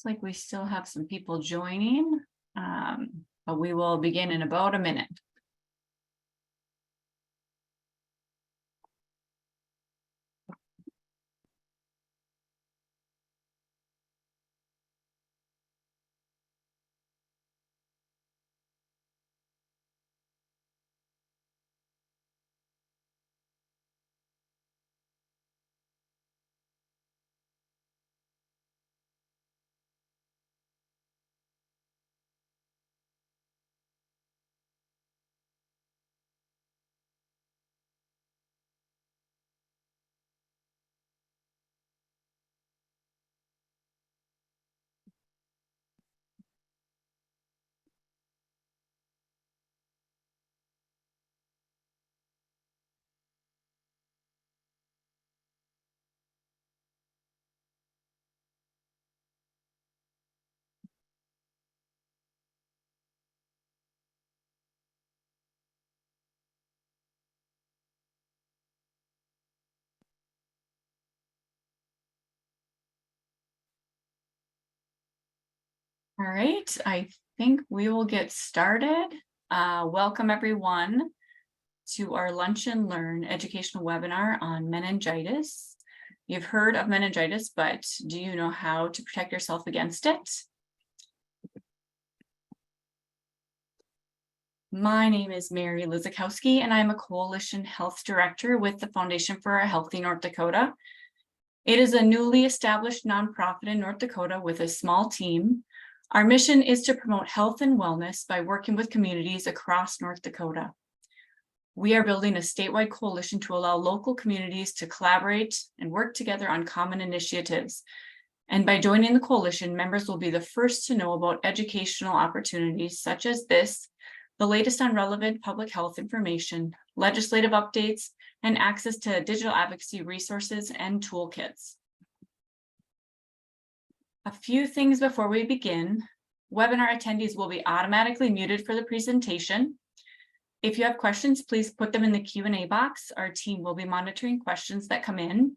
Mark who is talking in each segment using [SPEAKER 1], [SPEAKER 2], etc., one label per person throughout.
[SPEAKER 1] Looks like we still have some people joining, but we will begin in about a minute. All right, I think we will get started. Welcome everyone to our Lunch and Learn educational webinar on meningitis. You've heard of meningitis, but do you know how to protect yourself against it? My name is Mary Lizakowski, and I'm a Coalition Health Director with the Foundation for a Healthy North Dakota. It is a newly established nonprofit in North Dakota with a small team. Our mission is to promote health and wellness by working with communities across North Dakota. We are building a statewide coalition to allow local communities to collaborate and work together on common initiatives. And by joining the coalition, members will be the first to know about educational opportunities such as this, the latest on relevant public health information, legislative updates, and access to digital advocacy resources and toolkits. A few things before we begin. Webinar attendees will be automatically muted for the presentation. If you have questions, please put them in the Q&A box. Our team will be monitoring questions that come in.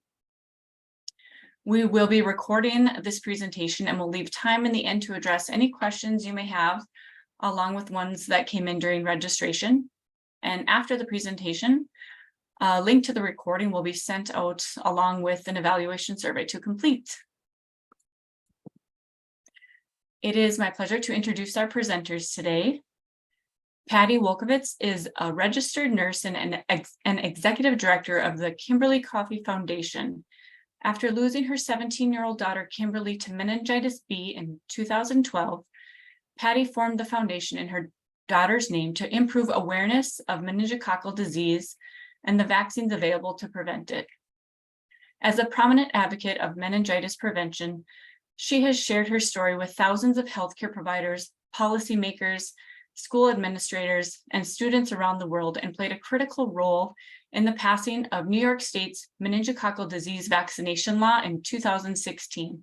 [SPEAKER 1] We will be recording this presentation and will leave time in the end to address any questions you may have, along with ones that came in during registration. And after the presentation, a link to the recording will be sent out along with an evaluation survey to complete. It is my pleasure to introduce our presenters today. Patty Wolkowitz is a registered nurse and an executive director of the Kimberly Coffee Foundation. After losing her 17-year-old daughter, Kimberly, to meningitis B in 2012, Patty formed the foundation in her daughter's name to improve awareness of meningococcal disease and the vaccines available to prevent it. As a prominent advocate of meningitis prevention, she has shared her story with thousands of healthcare providers, policymakers, school administrators, and students around the world, and played a critical role in the passing of New York State's meningococcal disease vaccination law in 2016.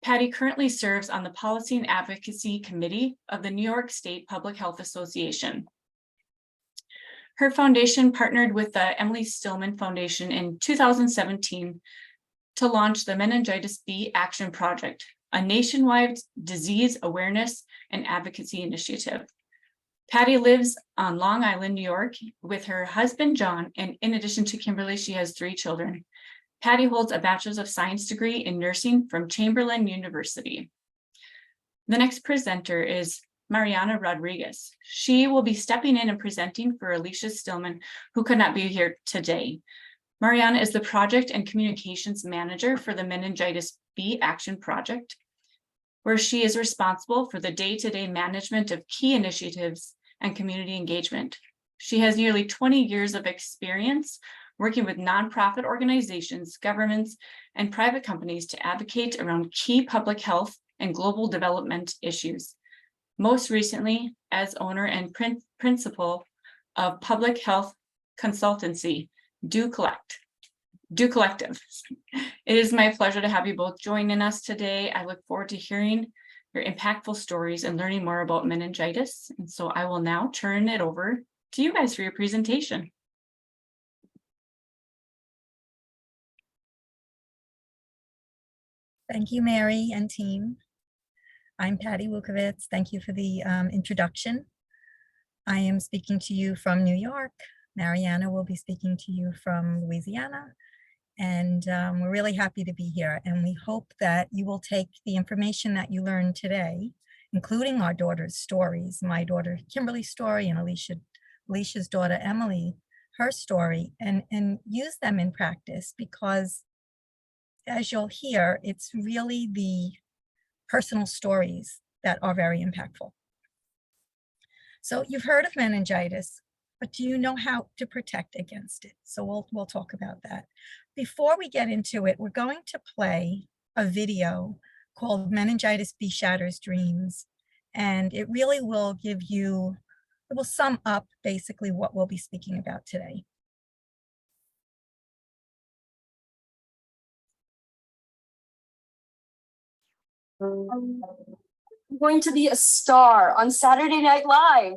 [SPEAKER 1] Patty currently serves on the Policy and Advocacy Committee of the New York State Public Health Association. Her foundation partnered with the Emily Stillman Foundation in 2017 to launch the Meningitis B Action Project, a nationwide disease awareness and advocacy initiative. Patty lives on Long Island, New York, with her husband, John, and in addition to Kimberly, she has 3 children. Patty holds a Bachelor's of Science degree in nursing from Chamberlain University. The next presenter is Mariana Rodriguez. She will be stepping in and presenting for Alicia Stillman, who could not be here today. Mariana is the Project and Communications Manager for the Meningitis B Action Project, where she is responsible for the day-to-day management of key initiatives and community engagement. She has nearly 20 years of experience working with nonprofit organizations, governments, and private companies to advocate around key public health and global development issues. Most recently, as owner and principal of public health consultancy, Do Collective. It is my pleasure to have you both joining us today. I look forward to hearing your impactful stories and learning more about meningitis. And so I will now turn it over to you guys for your presentation.
[SPEAKER 2] Thank you, Mary and team. I'm Patty Wukovitz. Thank you for the introduction. I am speaking to you from New York. Mariana will be speaking to you from Louisiana. And we're really happy to be here. And we hope that you will take the information that you learned today, including our daughter's stories, my daughter Kimberly's story and Alicia's daughter Emily, her story, and use them in practice, because as you'll hear, it's really the personal stories that are very impactful. So you've heard of meningitis, but do you know how to protect against it? So we'll talk about that. Before we get into it, we're going to play a video called Meningitis B Shatters Dreams. And it really will give you, it will sum up basically what we'll be speaking about today.
[SPEAKER 3] I'm going to be a star on Saturday Night Live.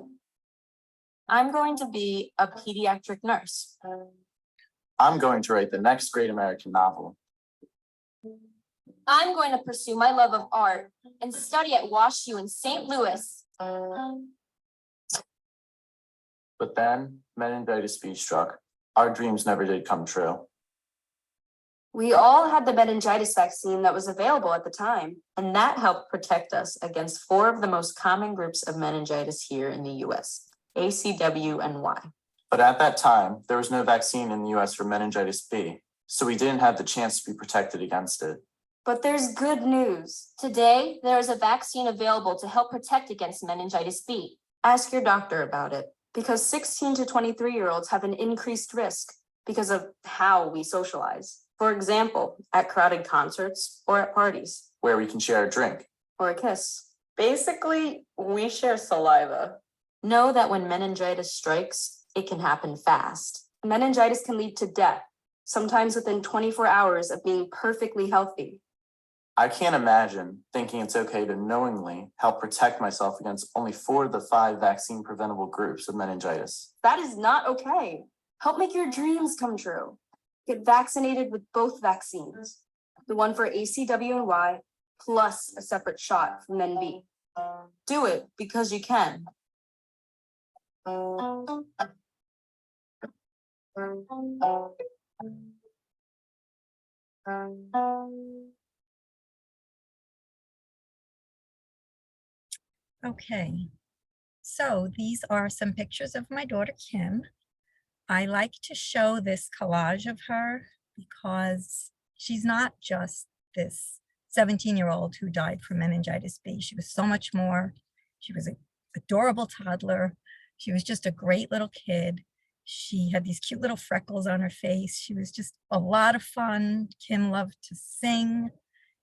[SPEAKER 3] I'm going to be a pediatric nurse.
[SPEAKER 4] I'm going to write the next great American novel.
[SPEAKER 3] I'm going to pursue my love of art and study at WashU in St. Louis.
[SPEAKER 4] But then meningitis B struck. Our dreams never did come true.
[SPEAKER 3] We all had the meningitis vaccine that was available at the time, and that helped protect us against 4 of the most common groups of meningitis here in the US, A, C, W, and Y.
[SPEAKER 4] But at that time, there was no vaccine in the US for meningitis B, so we didn't have the chance to be protected against it.
[SPEAKER 3] But there's good news. Today, there is a vaccine available to help protect against meningitis B. Ask your doctor about it, because 16 to 23-year-olds have an increased risk because of how we socialize. For example, at crowded concerts or at parties.
[SPEAKER 4] Where we can share a drink.
[SPEAKER 3] Or a kiss.
[SPEAKER 5] Basically, we share saliva.
[SPEAKER 3] Know that when meningitis strikes, it can happen fast. Meningitis can lead to death, sometimes within 24 hours of being perfectly healthy.
[SPEAKER 4] I can't imagine thinking it's okay to knowingly help protect myself against only 4 of the 5 vaccine-preventable groups of meningitis.
[SPEAKER 3] That is not okay. Help make your dreams come true. Get vaccinated with both vaccines, the one for ACW and Y, plus a separate shot for Men B. Do it because you can.
[SPEAKER 2] Okay, so these are some pictures of my daughter Kim. I like to show this collage of her because she's not just this 17-year-old who died from meningitis B. She was so much more. She was an adorable toddler. She was just a great little kid. She had these cute little freckles on her face. She was just a lot of fun. Kim loved to sing.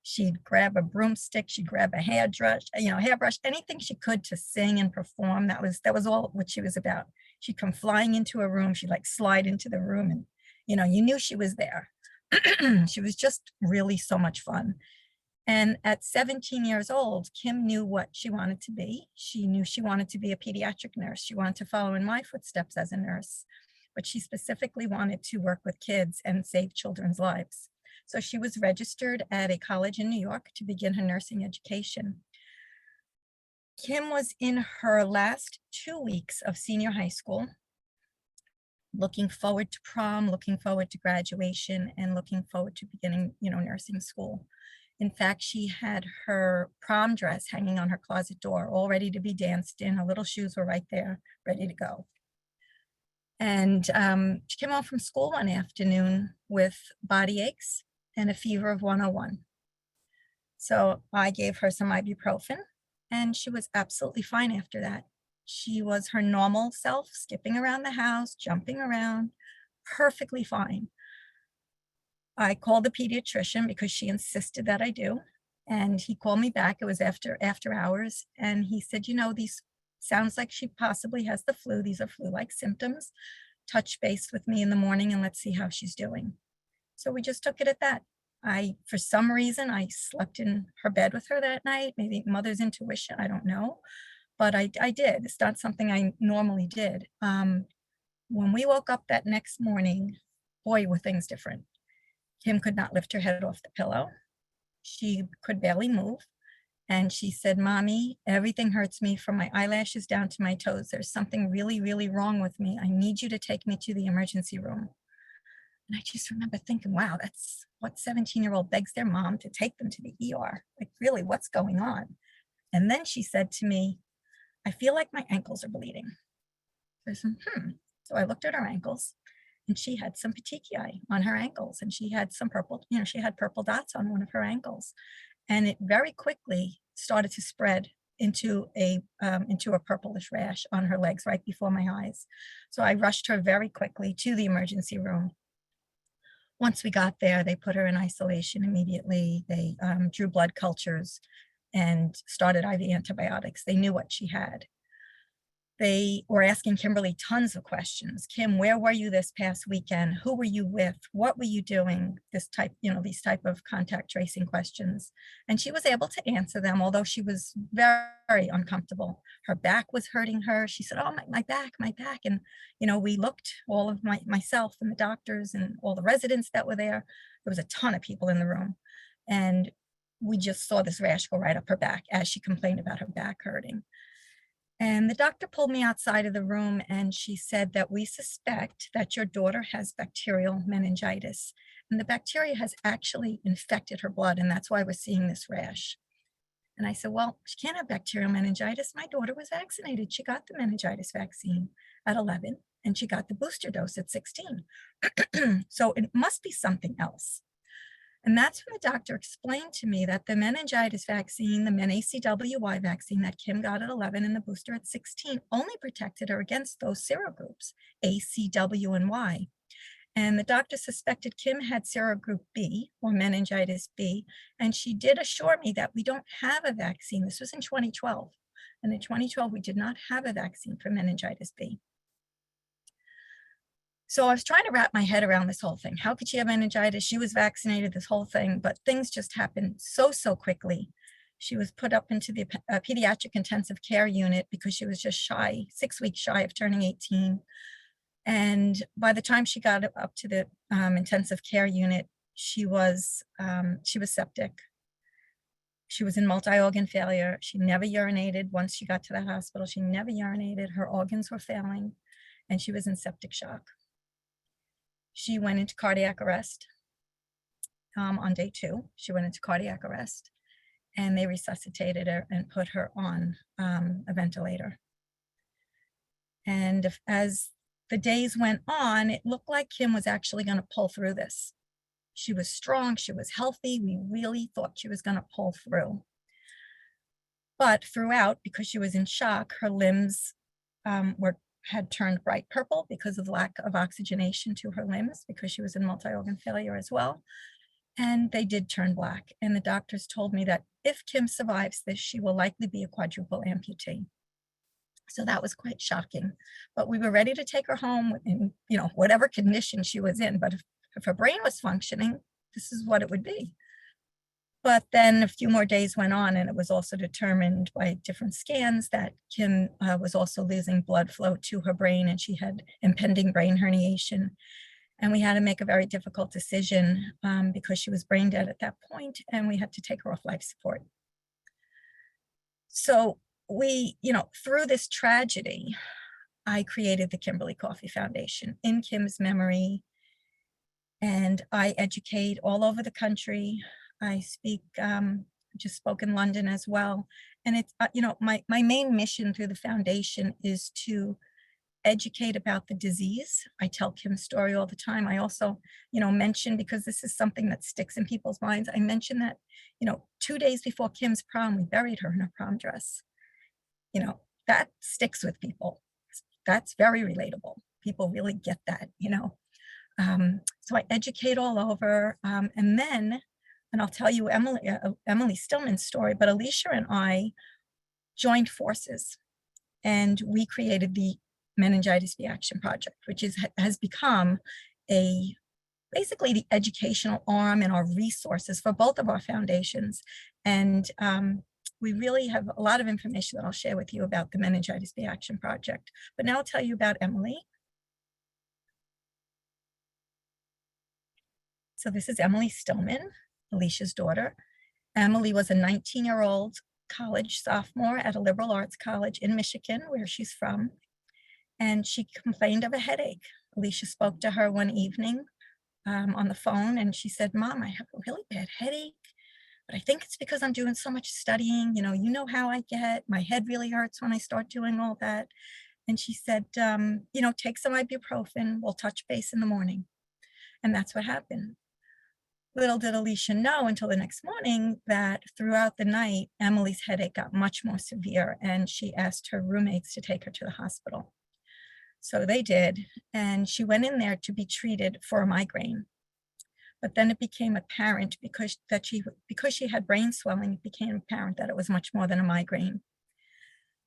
[SPEAKER 2] She'd grab a broomstick, she'd grab a hairbrush, anything she could to sing and perform. That was all what she was about. She'd come flying into a room, she'd like slide into the room and, you knew she was there. She was just really so much fun. And at 17 years old, Kim knew what she wanted to be. She knew she wanted to be a pediatric nurse. She wanted to follow in my footsteps as a nurse, but she specifically wanted to work with kids and save children's lives. So she was registered at a college in New York to begin her nursing education. Kim was in her last 2 weeks of senior high school, looking forward to prom, looking forward to graduation, and looking forward to beginning, nursing school. In fact, she had her prom dress hanging on her closet door, all ready to be danced in. Her little shoes were right there, ready to go. And she came home from school one afternoon with body aches and a fever of 101. So I gave her some ibuprofen, and she was absolutely fine after that. She was her normal self, skipping around the house, jumping around, perfectly fine. I called the pediatrician because she insisted that I do. And he called me back. It was after hours. And he said, these sounds like she possibly has the flu. These are flu-like symptoms. Touch base with me in the morning and let's see how she's doing. So we just took it at that. For some reason, I slept in her bed with her that night, maybe mother's intuition, I don't know. But I did. It's not something I normally did. When we woke up that next morning, boy, were things different. Kim could not lift her head off the pillow. She could barely move. And she said, "Mommy, everything hurts me from my eyelashes down to my toes. There's something really, really wrong with me. I need you to take me to the emergency room." And I just remember thinking, wow, that's what 17-year-old begs their mom to take them to the ER. Like, really, what's going on? And then she said to me, "I feel like my ankles are bleeding." I said, So I looked at her ankles, and she had some petechiae on her ankles, and she had some purple, she had purple dots on one of her ankles. And it very quickly started to spread into a purplish rash on her legs right before my eyes. So I rushed her very quickly to the emergency room. Once we got there, they put her in isolation immediately. They drew blood cultures and started IV antibiotics. They knew what she had. They were asking Kimberly tons of questions. "Kim, where were you this past weekend? Who were you with? What were you doing?" These type of contact tracing questions. And she was able to answer them, although she was very uncomfortable. Her back was hurting her. She said, "Oh, my back, my back." And, we looked, all of myself and the doctors and all the residents that were there. There was a ton of people in the room. And we just saw this rash go right up her back as she complained about her back hurting. And the doctor pulled me outside of the room, and she said that we suspect that your daughter has bacterial meningitis. And the bacteria has actually infected her blood, and that's why we're seeing this rash. And I said, "Well, she can't have bacterial meningitis. My daughter was vaccinated. She got the meningitis vaccine at 11, and she got the booster dose at 16. So it must be something else." And that's when the doctor explained to me that the meningitis vaccine, the MenACWY vaccine that Kim got at 11 and the booster at 16, only protected her against those serogroups, A, C, W, and Y. And the doctor suspected Kim had serogroup B, or meningitis B, and she did assure me that we don't have a vaccine. This was in 2012. And in 2012, we did not have a vaccine for meningitis B. So I was trying to wrap my head around this whole thing. How could she have meningitis? She was vaccinated, this whole thing, but things just happened so quickly. She was put up into the pediatric intensive care unit because she was just 6 weeks shy of turning 18. And by the time she got up to the intensive care unit, she was septic. She was in multi-organ failure. She never urinated. Once she got to the hospital, she never urinated. Her organs were failing, and she was in septic shock. She went into cardiac arrest on day 2. She went into cardiac arrest, and they resuscitated her and put her on a ventilator. And as the days went on, it looked like Kim was actually going to pull through this. She was strong. She was healthy. We really thought she was going to pull through. But throughout, because she was in shock, her limbs had turned bright purple because of lack of oxygenation to her limbs, because she was in multi-organ failure as well. And they did turn black. And the doctors told me that if Kim survives this, she will likely be a quadruple amputee. So that was quite shocking. But we were ready to take her home in, whatever condition she was in. But if her brain was functioning, this is what it would be. But then a few more days went on, and it was also determined by different scans that Kim was also losing blood flow to her brain, and she had impending brain herniation. And we had to make a very difficult decision because she was brain dead at that point, and we had to take her off life support. So we, through this tragedy, I created the Kimberly Coffee Foundation in Kim's memory, and I educate all over the country. I speak, just spoke in London as well. And it's, my main mission through the foundation is to educate about the disease. I tell Kim's story all the time. I also, mention, because this is something that sticks in people's minds, I mention that, 2 days before Kim's prom, we buried her in her prom dress. That sticks with people. That's very relatable. People really get that, So I educate all over. And then, and I'll tell you Emily Stillman's story, but Alicia and I joined forces, and we created the Meningitis B Action Project, which has become basically the educational arm and our resources for both of our foundations. And we really have a lot of information that I'll share with you about the Meningitis B Action Project. But now I'll tell you about Emily. So this is Emily Stillman, Alicia's daughter. Emily was a 19-year-old college sophomore at a liberal arts college in Michigan, where she's from, and she complained of a headache. Alicia spoke to her one evening on the phone, and she said, "Mom, I have a really bad headache, but I think it's because I'm doing so much studying. You know how I get. My head really hurts when I start doing all that." And she said, "Take some ibuprofen. We'll touch base in the morning." And that's what happened. Little did Alicia know until the next morning that throughout the night, Emily's headache got much more severe, and she asked her roommates to take her to the hospital. So they did, and she went in there to be treated for a migraine. But then it became apparent because she had brain swelling, it became apparent that it was much more than a migraine.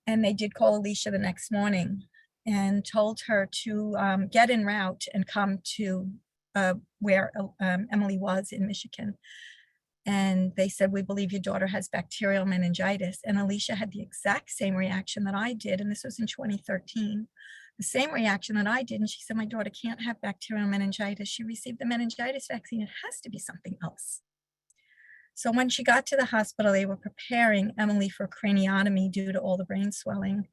[SPEAKER 2] And they did call Alicia the next morning and told her to get en route and come to where Emily was in Michigan. And they said, "We believe your daughter has bacterial meningitis." And Alicia had the exact same reaction that I did. And this was in 2013. The same reaction that I did. And she said, "My daughter can't have bacterial meningitis. She received the meningitis vaccine. It has to be something else." So when she got to the hospital, they were preparing Emily for craniotomy due to all the brain swelling.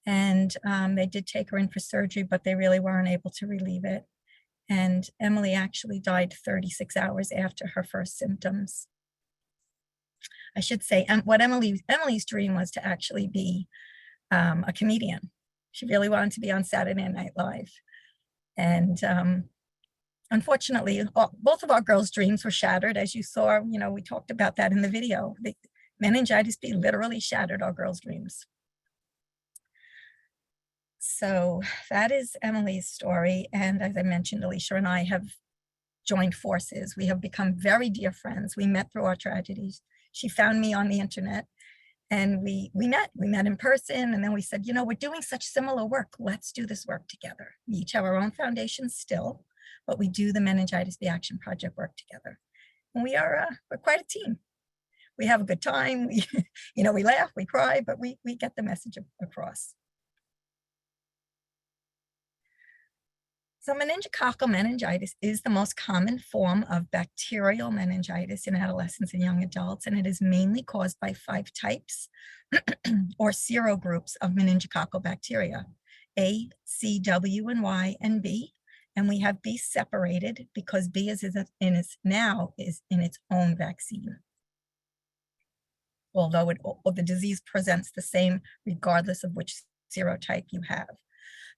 [SPEAKER 2] And they did take her in for surgery, but they really weren't able to relieve it. And Emily actually died 36 hours after her first symptoms. I should say, what Emily's dream was to actually be a comedian. She really wanted to be on Saturday Night Live. And unfortunately, both of our girls' dreams were shattered. As you saw, we talked about that in the video. The meningitis B literally shattered our girls' dreams. So that is Emily's story. And as I mentioned, Alicia and I have joined forces. We have become very dear friends. We met through our tragedies. She found me on the internet and we met in person. And then we said, we're doing such similar work. Let's do this work together. We each have our own foundations still, but we do the Meningitis B Action Project work together. And we're quite a team. We have a good time. We laugh, we cry, but we get the message across. So meningococcal meningitis is the most common form of bacterial meningitis in adolescents and young adults, and it is mainly caused by 5 types or serogroups of meningococcal bacteria, A, C, W, and Y, and B. And we have B separated because B is in its own vaccine. Although the disease presents the same regardless of which serotype you have.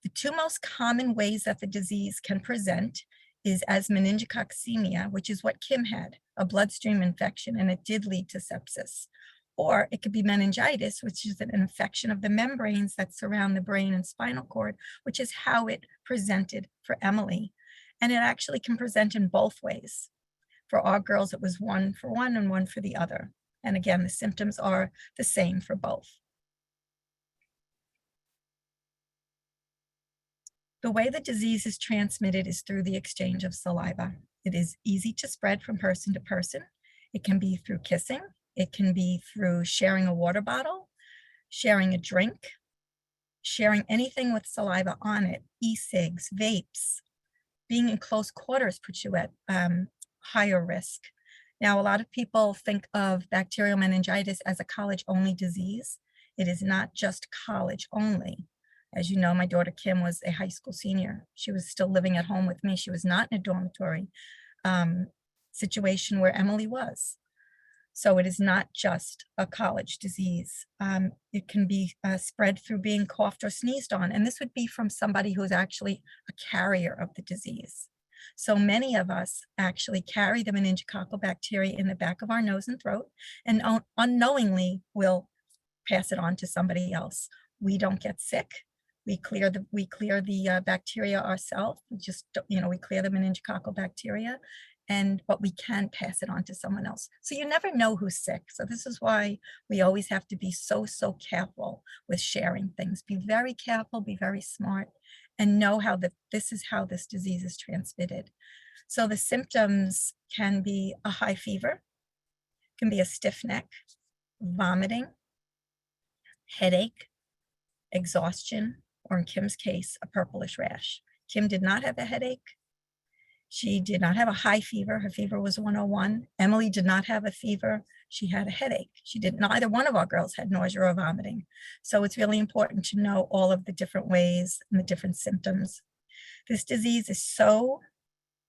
[SPEAKER 2] The 2 most common ways that the disease can present is as meningococcemia, which is what Kim had, a bloodstream infection, and it did lead to sepsis. Or it could be meningitis, which is an infection of the membranes that surround the brain and spinal cord, which is how it presented for Emily. And it actually can present in both ways. For our girls, it was 1 for one and 1 for the other. And again, the symptoms are the same for both. The way the disease is transmitted is through the exchange of saliva. It is easy to spread from person to person. It can be through kissing. It can be through sharing a water bottle, sharing a drink, sharing anything with saliva on it, e-cigs, vapes. Being in close quarters puts you at higher risk. Now, a lot of people think of bacterial meningitis as a college-only disease. It is not just college only. As you know, my daughter Kim was a high school senior. She was still living at home with me. She was not in a dormitory situation where Emily was. So it is not just a college disease. It can be spread through being coughed or sneezed on. And this would be from somebody who's actually a carrier of the disease. So many of us actually carry the meningococcal bacteria in the back of our nose and throat and unknowingly will pass it on to somebody else. We don't get sick. We clear the bacteria ourselves. We clear the meningococcal bacteria, but we can pass it on to someone else. So you never know who's sick. So this is why we always have to be so careful with sharing things. Be very careful, be very smart, and know this is how this disease is transmitted. So the symptoms can be a high fever, can be a stiff neck, vomiting, headache, exhaustion, or in Kim's case, a purplish rash. Kim did not have a headache. She did not have a high fever. Her fever was 101. Emily did not have a fever. she had a headache. Neither one of our girls had nausea or vomiting. So it's really important to know all of the different ways and the different symptoms. This disease is so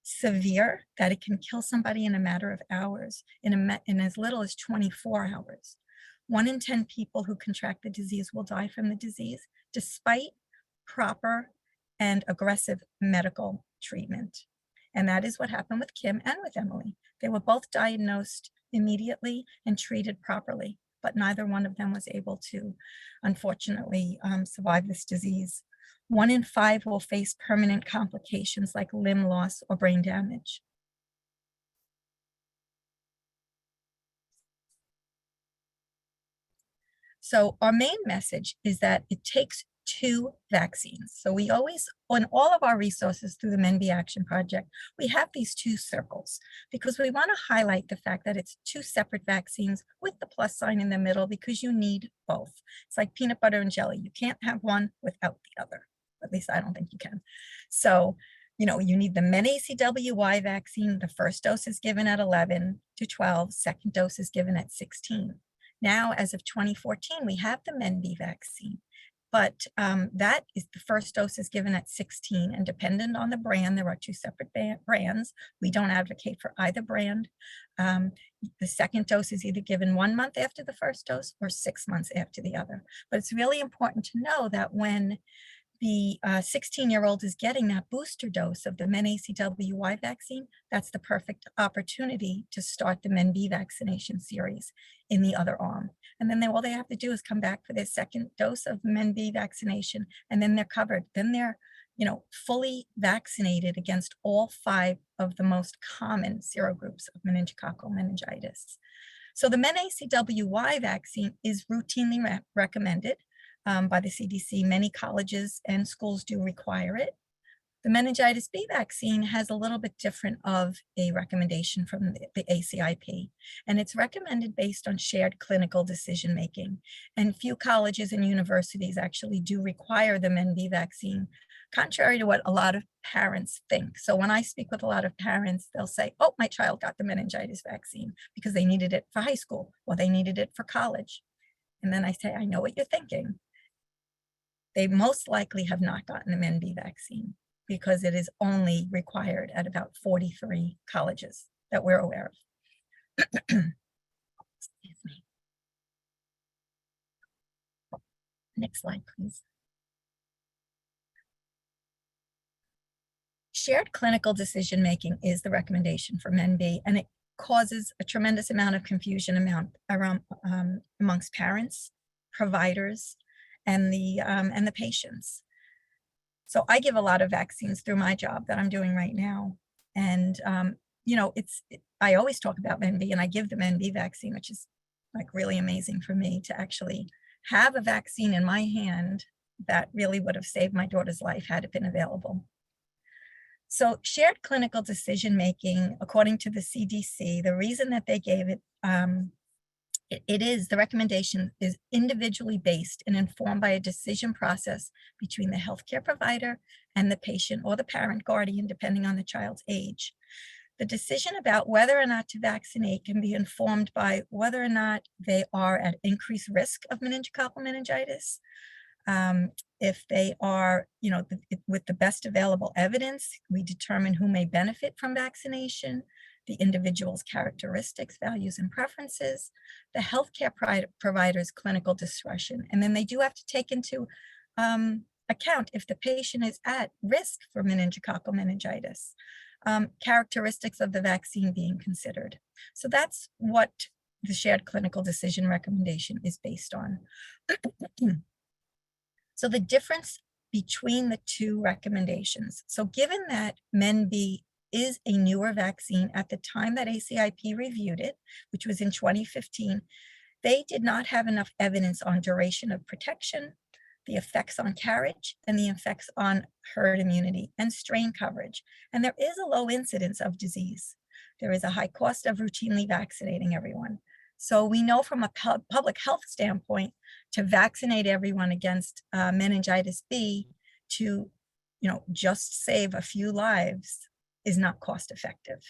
[SPEAKER 2] severe that it can kill somebody in a matter of hours, in as little as 24 hours. 1 in 10 people who contract the disease will die from the disease, despite proper and aggressive medical treatment. And that is what happened with Kim and with Emily. They were both diagnosed immediately and treated properly, but neither one of them was able to, unfortunately, survive this disease. 1 in 5 will face permanent complications like limb loss or brain damage. So our main message is that it takes 2 vaccines. So we always, on all of our resources through the Men B Action Project, we have these 2 circles because we want to highlight the fact that it's 2 separate vaccines with the plus sign in the middle because you need both. It's like peanut butter and jelly. You can't have one without the other. At least I don't think you can. So, you need the MenACWY vaccine. The first dose is given at 11 to 12. Second dose is given at 16. Now, as of 2014, we have the Men B vaccine. But that is the first dose is given at 16, and dependent on the brand, there are 2 separate brands. We don't advocate for either brand. The second dose is either given 1 month after the first dose or 6 months after the other. But it's really important to know that when the 16-year-old is getting that booster dose of the MenACWY vaccine, that's the perfect opportunity to start the Men B vaccination series in the other arm. And then all they have to do is come back for their second dose of Men B vaccination, and then they're covered. Then they're, fully vaccinated against all 5 of the most common serogroups of meningococcal meningitis. So the MenACWY vaccine is routinely recommended by the CDC. Many colleges and schools do require it. The meningitis B vaccine has a little bit different of a recommendation from the ACIP, and it's recommended based on shared clinical decision-making. And few colleges and universities actually do require the Men B vaccine, contrary to what a lot of parents think. So when I speak with a lot of parents, they'll say, oh, my child got the meningitis vaccine because they needed it for high school or they needed it for college. And then I say, I know what you're thinking. They most likely have not gotten the Men B vaccine because it is only required at about 43 colleges that we're aware of. Excuse me. Next slide, please. Shared clinical decision-making is the recommendation for Men B, and it causes a tremendous amount of confusion amongst parents, providers, and the patients. So I give a lot of vaccines through my job that I'm doing right now. And, I always talk about Men B, and I give the Men B vaccine, which is like really amazing for me to actually have a vaccine in my hand that really would have saved my daughter's life had it been available. So shared clinical decision-making, according to the CDC, the reason that they gave it, the recommendation is individually based and informed by a decision process between the healthcare provider and the patient or the parent guardian, depending on the child's age. The decision about whether or not to vaccinate can be informed by whether or not they are at increased risk of meningococcal meningitis. If they are, with the best available evidence, we determine who may benefit from vaccination, the individual's characteristics, values, and preferences, the healthcare provider's clinical discretion. And then they do have to take into account if the patient is at risk for meningococcal meningitis, characteristics of the vaccine being considered. So that's what the shared clinical decision recommendation is based on. So the difference between the 2 recommendations. So given that Men B is a newer vaccine at the time that ACIP reviewed it, which was in 2015, they did not have enough evidence on duration of protection, the effects on carriage, and the effects on herd immunity and strain coverage. And there is a low incidence of disease. There is a high cost of routinely vaccinating everyone. So we know from a public health standpoint to vaccinate everyone against meningitis B to, just save a few lives is not cost effective.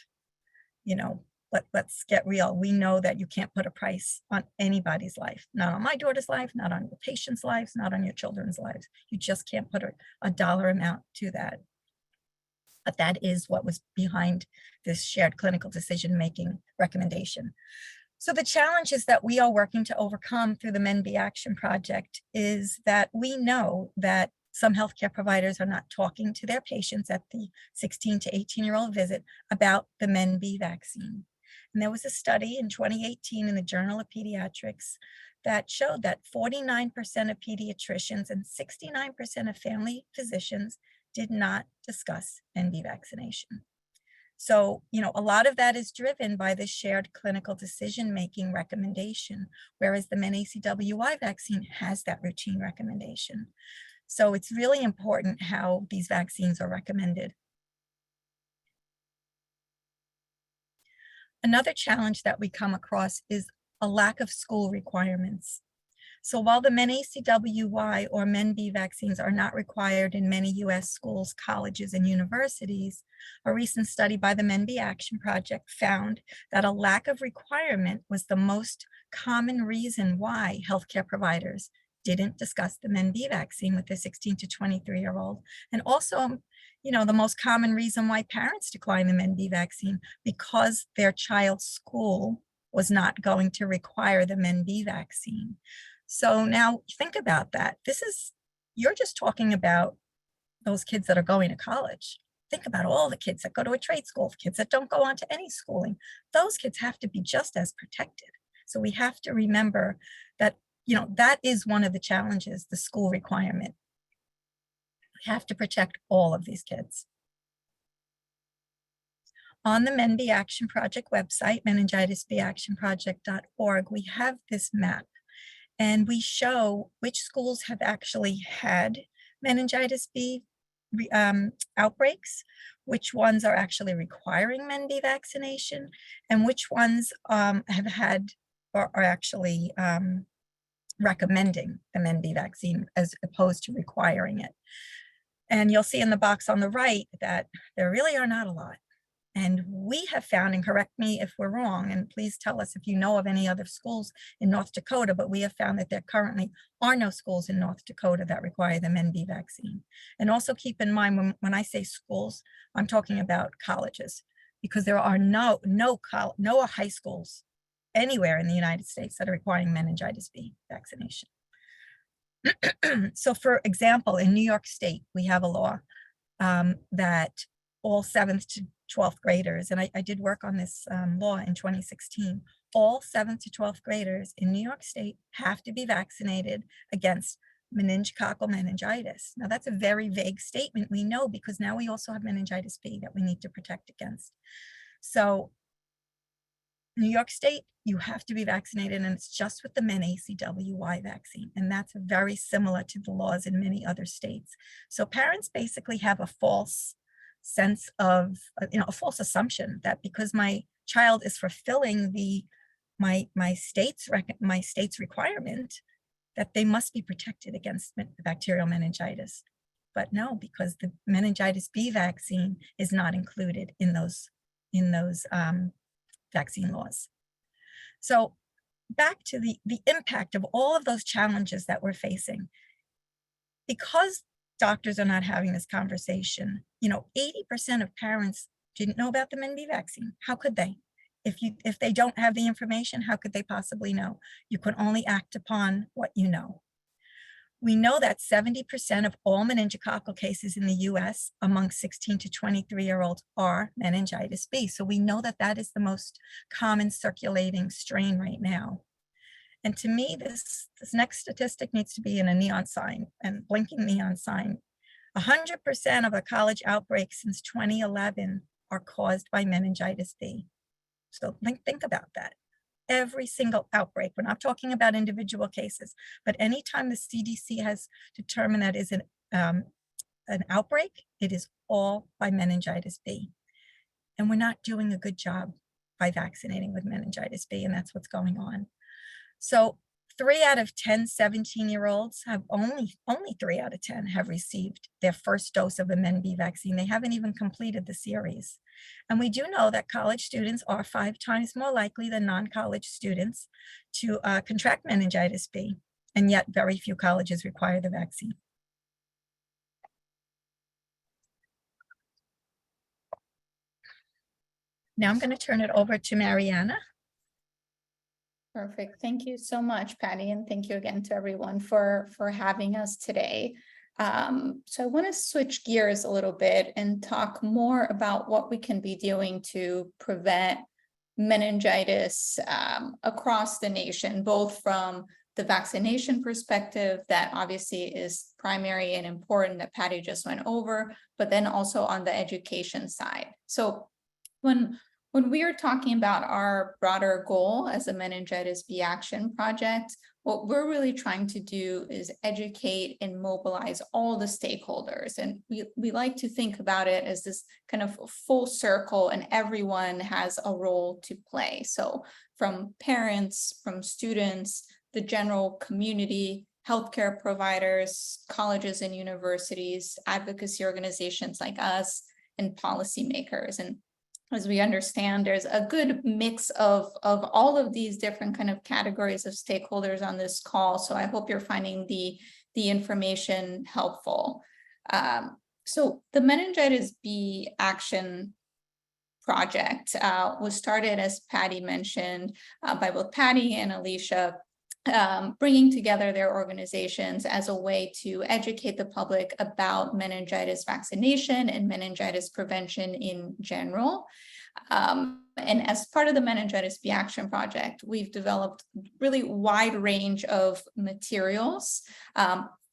[SPEAKER 2] let's get real. We know that you can't put a price on anybody's life, not on my daughter's life, not on your patient's lives, not on your children's lives. You just can't put a dollar amount to that. But that is what was behind this shared clinical decision-making recommendation. So the challenges that we are working to overcome through the Men B Action Project is that we know that some healthcare providers are not talking to their patients at the 16 to 18-year-old visit about the Men B vaccine. And there was a study in 2018 in the Journal of Pediatrics that showed that 49% of pediatricians and 69% of family physicians did not discuss Men B vaccination. So, a lot of that is driven by the shared clinical decision-making recommendation, whereas the MenACWY vaccine has that routine recommendation. So it's really important how these vaccines are recommended. Another challenge that we come across is a lack of school requirements. So while the MenACWY or Men B vaccines are not required in many US schools, colleges, and universities, a recent study by the Men B Action Project found that a lack of requirement was the most common reason why healthcare providers didn't discuss the Men B vaccine with their 16 to 23-year-old. And also, the most common reason why parents decline the Men B vaccine, because their child's school was not going to require the Men B vaccine. So now think about that. You're just talking about those kids that are going to college. Think about all the kids that go to a trade school, the kids that don't go on to any schooling. Those kids have to be just as protected. So we have to remember that, that is one of the challenges, the school requirement. We have to protect all of these kids. On the Men B Action Project website, meningitisbactionproject.org, we have this map. And we show which schools have actually had meningitis B outbreaks, which ones are actually requiring Men B vaccination, and which ones have had or are actually recommending the Men B vaccine as opposed to requiring it. And you'll see in the box on the right that there really are not a lot. And we have found, and correct me if we're wrong, and please tell us if you know of any other schools in North Dakota, but we have found that there currently are no schools in North Dakota that require the Men B vaccine. And also keep in mind, when I say schools, I'm talking about colleges, because there are no high schools anywhere in the United States that are requiring meningitis B vaccination. So for example, in New York State, we have a law that all 7th to 12th graders, and I did work on this law in 2016, all 7th to 12th graders in New York State have to be vaccinated against meningococcal meningitis. Now that's a very vague statement, we know, because now we also have meningitis B that we need to protect against. So New York State, you have to be vaccinated, and it's just with the MenACWY vaccine. And that's very similar to the laws in many other states. So parents basically have a false sense of, a false assumption that because my child is fulfilling my state's requirement, that they must be protected against bacterial meningitis. But no, because the meningitis B vaccine is not included in those vaccine laws. So back to the impact of all of those challenges that we're facing. Because doctors are not having this conversation, 80% of parents didn't know about the Men B vaccine. How could they? If they don't have the information, how could they possibly know? You can only act upon what you know. We know that 70% of all meningococcal cases in the US among 16 to 23-year-olds are meningitis B. So we know that that is the most common circulating strain right now. And to me, this next statistic needs to be in a neon sign and blinking neon sign. 100% of the college outbreaks since 2011 are caused by meningitis B. So think about that. Every single outbreak, we're not talking about individual cases, but anytime the CDC has determined that is an outbreak, it is all by meningitis B. And we're not doing a good job by vaccinating with meningitis B, and that's what's going on. So 3 out of 10 17-year-olds have only 3 out of 10 have received their first dose of the MenB vaccine. They haven't even completed the series. And we do know that college students are 5 times more likely than non-college students to contract meningitis B, and yet very few colleges require the vaccine. Now I'm going to turn it over to Mariana.
[SPEAKER 6] Perfect. Thank you so much, Patty, and thank you again to everyone for having us today. So I want to switch gears a little bit and talk more about what we can be doing to prevent meningitis across the nation, both from the vaccination perspective, that obviously is primary and important that Patty just went over, but then also on the education side. So when we are talking about our broader goal as a Meningitis B Action Project, what we're really trying to do is educate and mobilize all the stakeholders. And we like to think about it as this kind of full circle, and everyone has a role to play. So from parents, from students, the general community, healthcare providers, colleges and universities, advocacy organizations like us, and policymakers. And as we understand, there's a good mix of all of these different kind of categories of stakeholders on this call. So I hope you're finding the information helpful. So the Meningitis B Action Project was started, as Patty mentioned, by both Patty and Alicia, bringing together their organizations as a way to educate the public about meningitis vaccination and meningitis prevention in general. And as part of the Meningitis B Action Project, we've developed really wide range of materials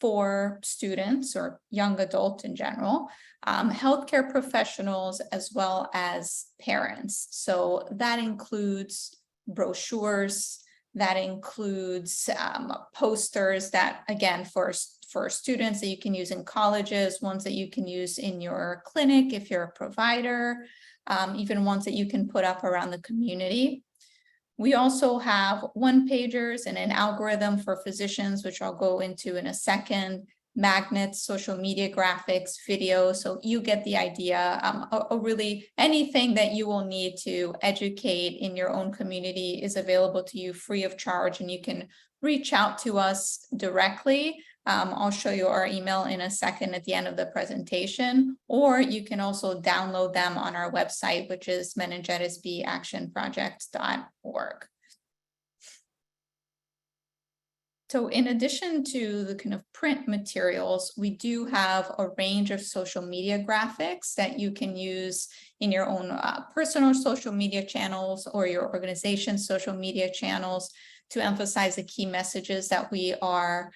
[SPEAKER 6] for students or young adults in general, healthcare professionals, as well as parents. So that includes brochures, that includes posters that, again, for students that you can use in colleges, ones that you can use in your clinic if you're a provider, even ones that you can put up around the community. We also have one-pagers and an algorithm for physicians, which I'll go into in a second, magnets, social media graphics, video. So you get the idea. Really anything that you will need to educate in your own community is available to you free of charge, and you can reach out to us directly. I'll show you our email in a second at the end of the presentation, or you can also download them on our website, which is meningitisbactionproject.org. So in addition to the kind of print materials, we do have a range of social media graphics that you can use in your own personal social media channels or your organization's social media channels to emphasize the key messages that we are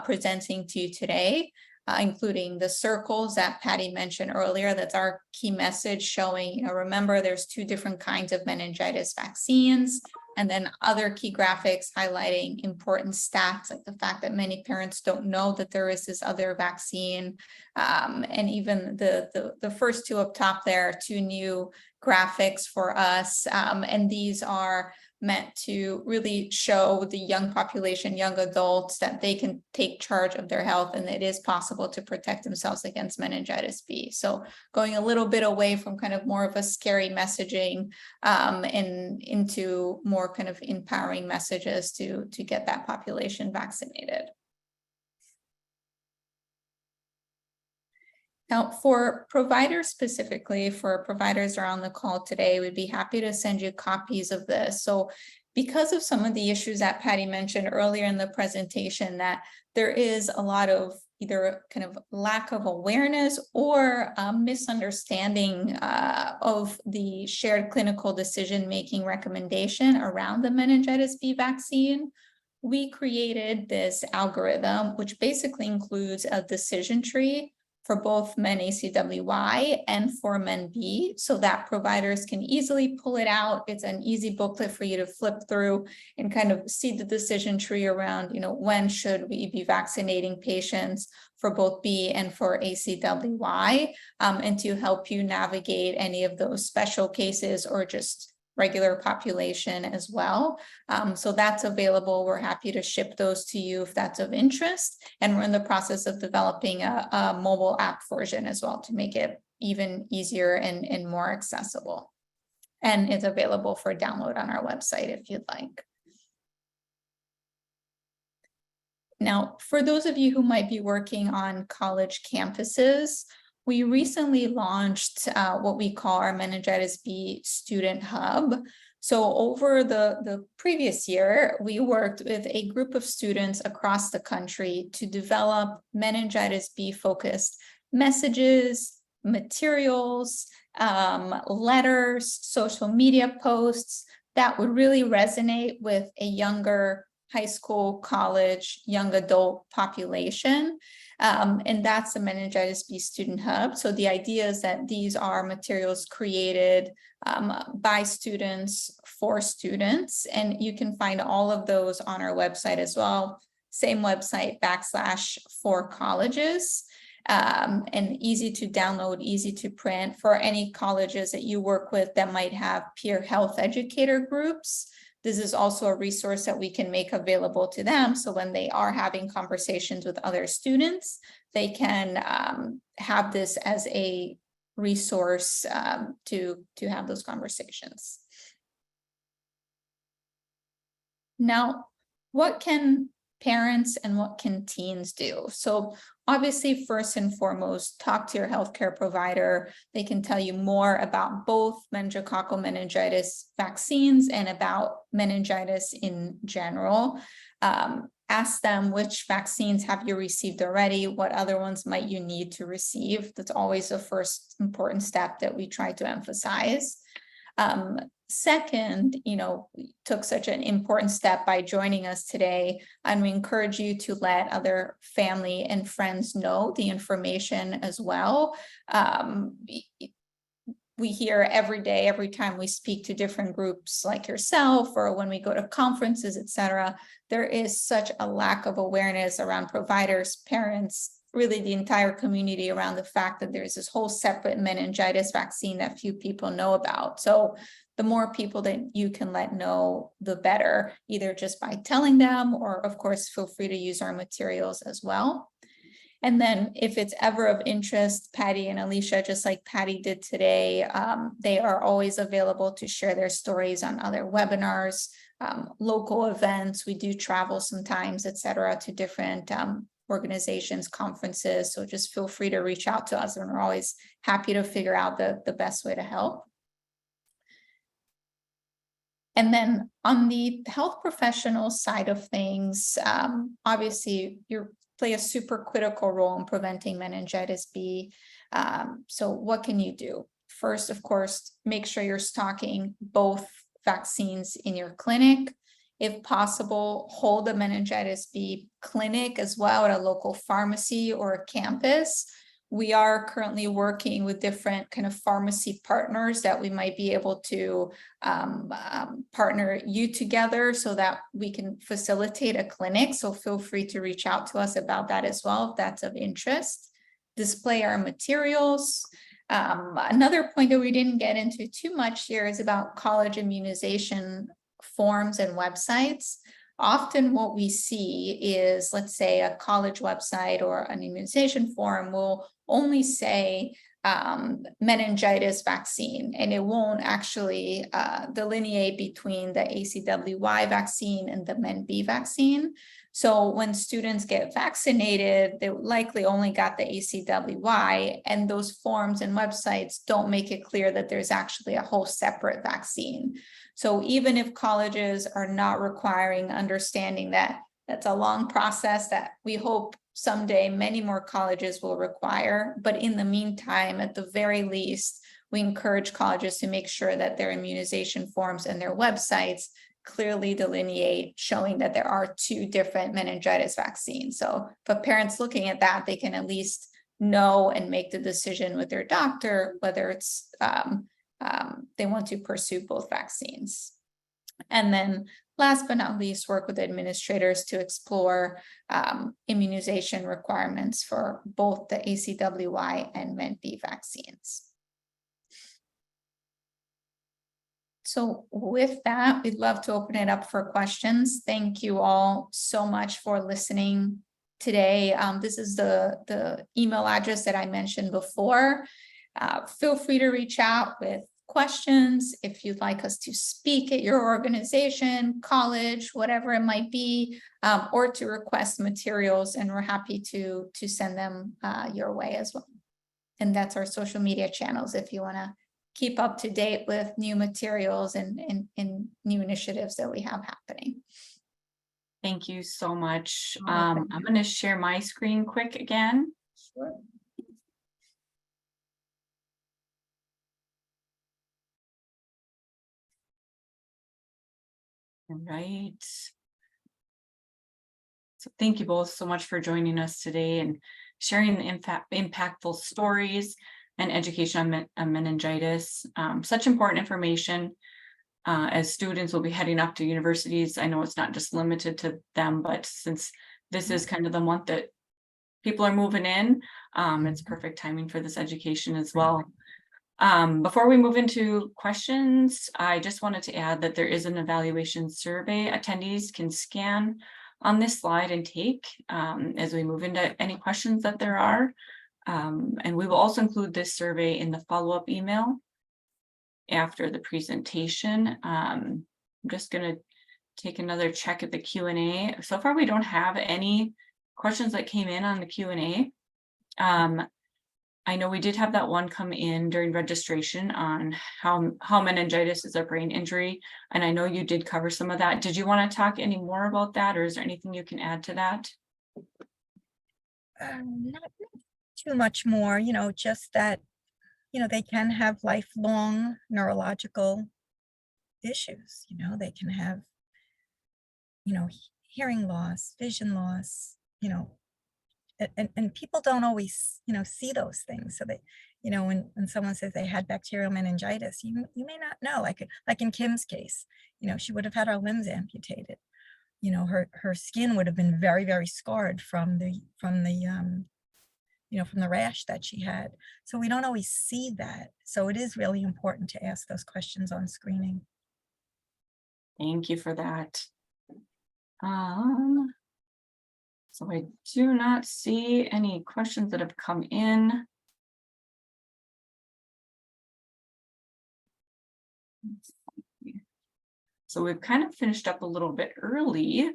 [SPEAKER 6] presenting to you today, including the circles that Patty mentioned earlier. That's our key message showing, remember there's 2 different kinds of meningitis vaccines, and then other key graphics highlighting important stats, like the fact that many parents don't know that there is this other vaccine. And even the first 2 up top there are 2 new graphics for us. And these are meant to really show the young population, young adults, that they can take charge of their health and it is possible to protect themselves against meningitis B. So going a little bit away from kind of more of a scary messaging and into more kind of empowering messages to get that population vaccinated. Now, for providers specifically, for providers around the call today, we'd be happy to send you copies of this. So because of some of the issues that Patty mentioned earlier in the presentation, that there is a lot of either kind of lack of awareness or misunderstanding of the shared clinical decision-making recommendation around the meningitis B vaccine, we created this algorithm, which basically includes a decision tree for both MenACWY and for MenB, so that providers can easily pull it out. It's an easy booklet for you to flip through and kind of see the decision tree around, when should we be vaccinating patients for both B and for ACWY, and to help you navigate any of those special cases or just regular population as well. So that's available. We're happy to ship those to you if that's of interest. And we're in the process of developing a mobile app version as well to make it even easier and more accessible. And it's available for download on our website if you'd like. Now, for those of you who might be working on college campuses, we recently launched what we call our Meningitis B Student Hub. So over the previous year, we worked with a group of students across the country to develop meningitis B focused messages, materials, letters, social media posts that would really resonate with a younger high school, college, young adult population. And that's the Meningitis B Student Hub. So the idea is that these are materials created by students for students, and you can find all of those on our website as well. Same website, /for-colleges. And easy to download, easy to print for any colleges that you work with that might have peer health educator groups. This is also a resource that we can make available to them. So when they are having conversations with other students, they can have this as a resource to have those conversations. Now, what can parents and what can teens do? So obviously, first and foremost, talk to your healthcare provider. They can tell you more about both meningococcal meningitis vaccines and about meningitis in general. Ask them which vaccines have you received already, what other ones might you need to receive. That's always the first important step that we try to emphasize. Second, we took such an important step by joining us today, and we encourage you to let other family and friends know the information as well. We hear every day, every time we speak to different groups like yourself, or when we go to conferences, etc., there is such a lack of awareness around providers, parents, really the entire community around the fact that there's this whole separate meningitis vaccine that few people know about. So the more people that you can let know, the better, either just by telling them, or of course, feel free to use our materials as well. And then if it's ever of interest, Patty and Alicia, just like Patty did today, they are always available to share their stories on other webinars, local events. We do travel sometimes, etc., to different organizations, conferences. So just feel free to reach out to us, and we're always happy to figure out the best way to help. And then on the health professional side of things, obviously you play a super critical role in preventing meningitis B. So what can you do? First, of course, make sure you're stocking both vaccines in your clinic. If possible, hold a meningitis B clinic as well at a local pharmacy or a campus. We are currently working with different kind of pharmacy partners that we might be able to partner you together so that we can facilitate a clinic. So feel free to reach out to us about that as well, if that's of interest. Display our materials. Another point that we didn't get into too much here is about college immunization forms and websites. Often what we see is, let's say, a college website or an immunization form will only say meningitis vaccine, and it won't actually delineate between the ACWY vaccine and the MenB vaccine. So when students get vaccinated, they likely only got the ACWY, and those forms and websites don't make it clear that there's actually a whole separate vaccine. So even if colleges are not requiring understanding that that's a long process that we hope someday many more colleges will require, but in the meantime, at the very least, we encourage colleges to make sure that their immunization forms and their websites clearly delineate, showing that there are two different meningitis vaccines. So for parents looking at that, they can at least know and make the decision with their doctor whether it's they want to pursue both vaccines. And then last but not least, work with administrators to explore immunization requirements for both the ACWY and MenB vaccines. So with that, we'd love to open it up for questions. Thank you all so much for listening today. This is the email address that I mentioned before. Feel free to reach out with questions if you'd like us to speak at your organization, college, whatever it might be, or to request materials, and we're happy to send them your way as well. And that's our social media channels if you want to keep up to date with new materials and new initiatives that we have happening.
[SPEAKER 1] Thank you so much.
[SPEAKER 6] Oh,
[SPEAKER 1] I'm
[SPEAKER 6] thank
[SPEAKER 1] going to share my screen quick again.
[SPEAKER 6] Sure.
[SPEAKER 1] All right. So thank you both so much for joining us today and sharing the impactful stories and education on meningitis. Such important information as students will be heading up to universities. I know it's not just limited to them, but since this is kind of the month that people are moving in, it's perfect timing for this education as well. Before we move into questions, I just wanted to add that there is an evaluation survey attendees can scan on this slide and take as we move into any questions that there are. And we will also include this survey in the follow-up email after the presentation. I'm just going to take another check at the Q&A. So far, we don't have any questions that came in on the Q&A. I know we did have that one come in during registration on how meningitis is a brain injury, and I know you did cover some of that. Did you want to talk any more about that, or is there anything you can add to that?
[SPEAKER 2] Not too much more, just that, they can have lifelong neurological issues. They can have, hearing loss, vision loss, and people don't always, see those things. So they, when someone says they had bacterial meningitis, you may not know, like in Kim's case, she would have had her limbs amputated. Her skin would have been very, very scarred from the rash that she had. So we don't always see that. So it is really important to ask those questions on screening.
[SPEAKER 1] Thank you for that. So I do not see any questions that have come in. So we've kind of finished up a little bit early.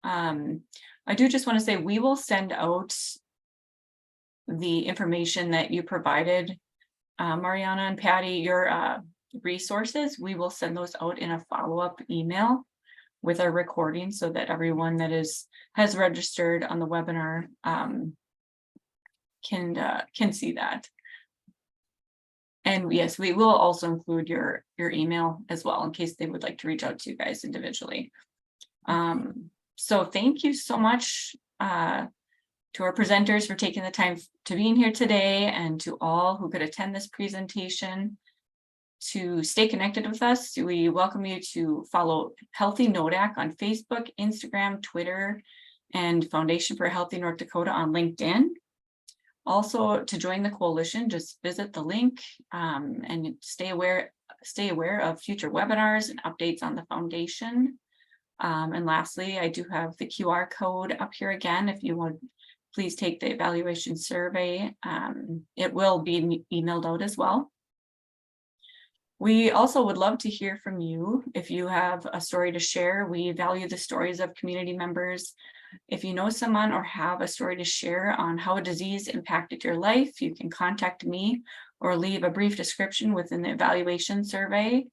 [SPEAKER 1] I do just want to say we will send out the information that you provided, Mariana and Patty, your resources. We will send those out in a follow-up email with our recording so that everyone that has registered on the webinar can see that. And yes, we will also include your email as well in case they would like to reach out to you guys individually. So thank you so much to our presenters for taking the time to being here today, and to all who could attend this presentation. To stay connected with us, we welcome you to follow Healthy NODAC on Facebook, Instagram, Twitter, and Foundation for Healthy North Dakota on LinkedIn. Also, to join the coalition, just visit the link and stay aware of future webinars and updates on the foundation. And lastly, I do have the QR code up here again. If you would please take the evaluation survey, it will be emailed out as well. We also would love to hear from you. If you have a story to share, we value the stories of community members. If you know someone or have a story to share on how a disease impacted your life, you can contact me or leave a brief description within the evaluation survey.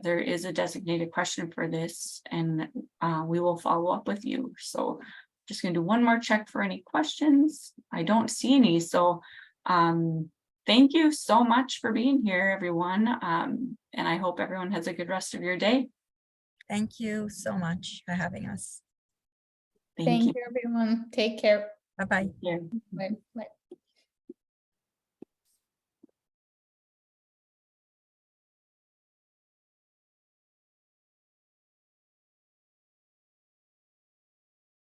[SPEAKER 1] There is a designated question for this, and we will follow up with you. So just going to do one more check for any questions. I don't see any. So thank you so much for being here, everyone. And I hope everyone has a good rest of your day.
[SPEAKER 2] Thank you so much for having us.
[SPEAKER 6] Thank you, everyone. Take care.
[SPEAKER 2] Bye-bye.
[SPEAKER 1] Yeah.
[SPEAKER 6] Bye. Bye.